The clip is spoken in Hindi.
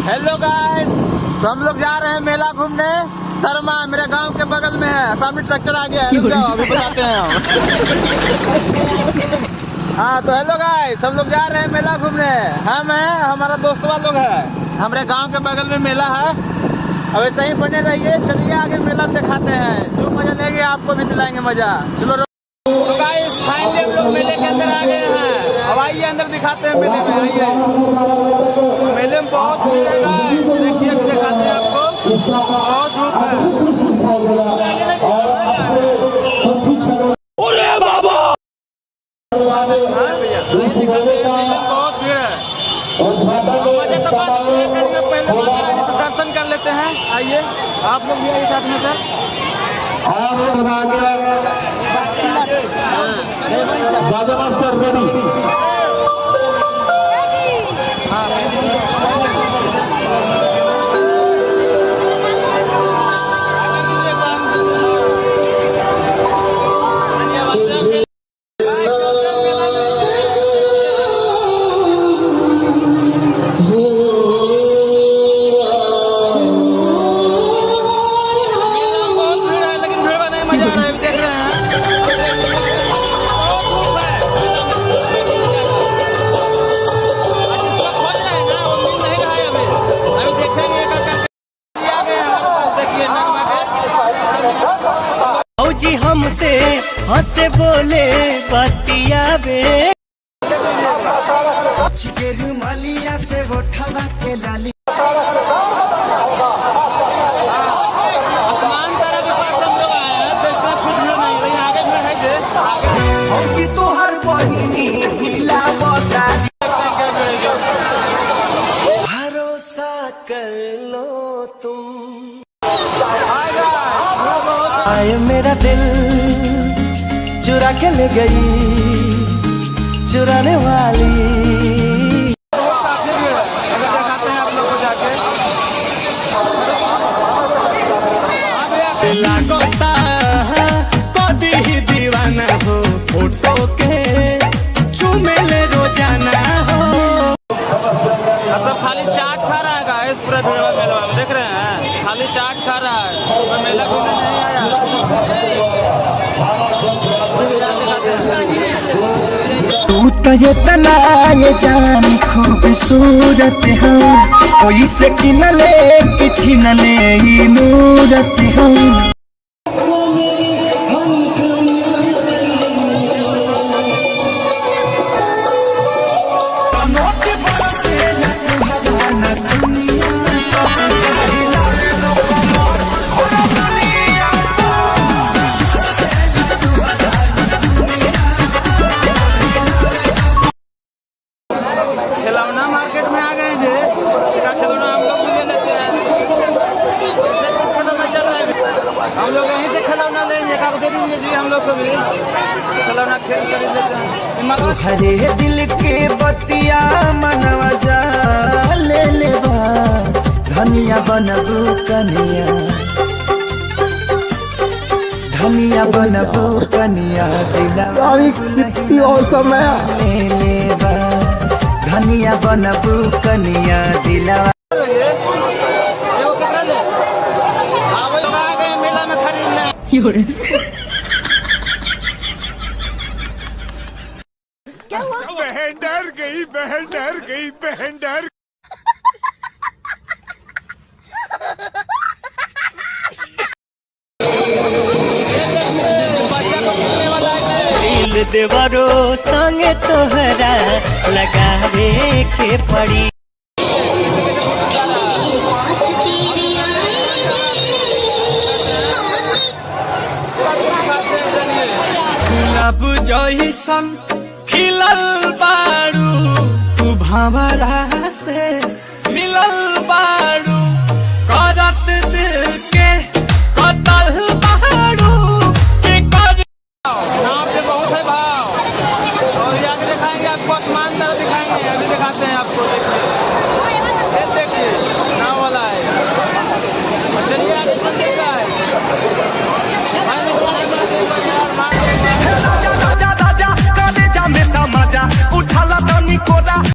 हेलो गाइस, तो हम लोग जा रहे हैं मेला घूमने। धर्मा मेरे गांव के बगल में है। सामने ट्रैक्टर आ गया है, रुक जाओ अभी बताते हैं हम। हाँ तो हेलो गाइस, हम लोग जा रहे हैं मेला घूमने। हम हैं, हमारा दोस्तवा लोग है। हमारे गांव के बगल में मेला है। अब ऐसे ही बने रहिए, चलिए आगे मेला दिखाते हैं। जो मजा लेंगे आपको भी दिलाएंगे मजा। चलो तो गाइस, फाइनली हम लोग मेले के अंदर आ गए हैं। अब आइए अंदर दिखाते हैं मेले में। आइए, मेले में बहुत भीड़ है गाइस, देखिए अभी दिखाते हैं आपको। बहुत धूप है। अरे बाबा, बहुत भीड़ है। मजे तो बात करेंगे, पहले से दर्शन कर लेते हैं। आइए आप लोग भी आइए साथ में सर। राजा मास्टर रेडी। जी हमसे हंसे बोले बतियावे, के रुमालिया से वो ठवा के लाली। आसमान तारा के पास हम लोग आए हैं, देखते हैं कुछ भी नहीं। वही आगे में है जे जी तो हर बहिनी हिला बता, भरोसा कर लो तुम। आए मेरा दिल चुरा के ले गई चुराने वाली। लागता कदी ही दीवाना हो, फोटो के चूमे ले रोजाना हो। सब खाली चाट खा रहा है गाइस, पूरा मेला में देख रहे हैं, खाली चाट खा रहा है। और मेला घूमने नहीं आया। तू तो ये तना ये जान खूबसूरत है, कोई से किनले किसी नले ही मूरत है। खिलौना मार्केट में आ गए जे, खिलौना हम लोग भी ले लेते हैं। खिलौना चल रहा है, हम लोग यहीं से खिलौना लेंगे। कागज देंगे जी, हम लोग को भी खिलौना खरीद लेते हैं। हरे दिल के बतिया मनवा जा ले लेबा, धनिया बनबू कनिया, धनिया बनबू कनिया, दिलवा कितनी औसम है। ले लेबा धनिया बनबू कनिया, दिलवा। आ गए मेला में खरीदने। क्या हुआ? बहन डर गई, बहन डर गई, बहन डर। दिल देवरो संगे तोहरा लगावे के पड़ी। गुलाब जइसन खिलल बारू, तू भंवरा से मिलल बारू, करत दिल के कतल बारू के कर। नाव पे बहुत है भाव, और आगे दिखाएंगे आपको, आसमान तरह दिखाएंगे। अभी दिखाते हैं आपको, देखिए देखिए नाव वाला है। चलिए आगे चलते हैं। राजा राजा राजा कलेजा में समाजा,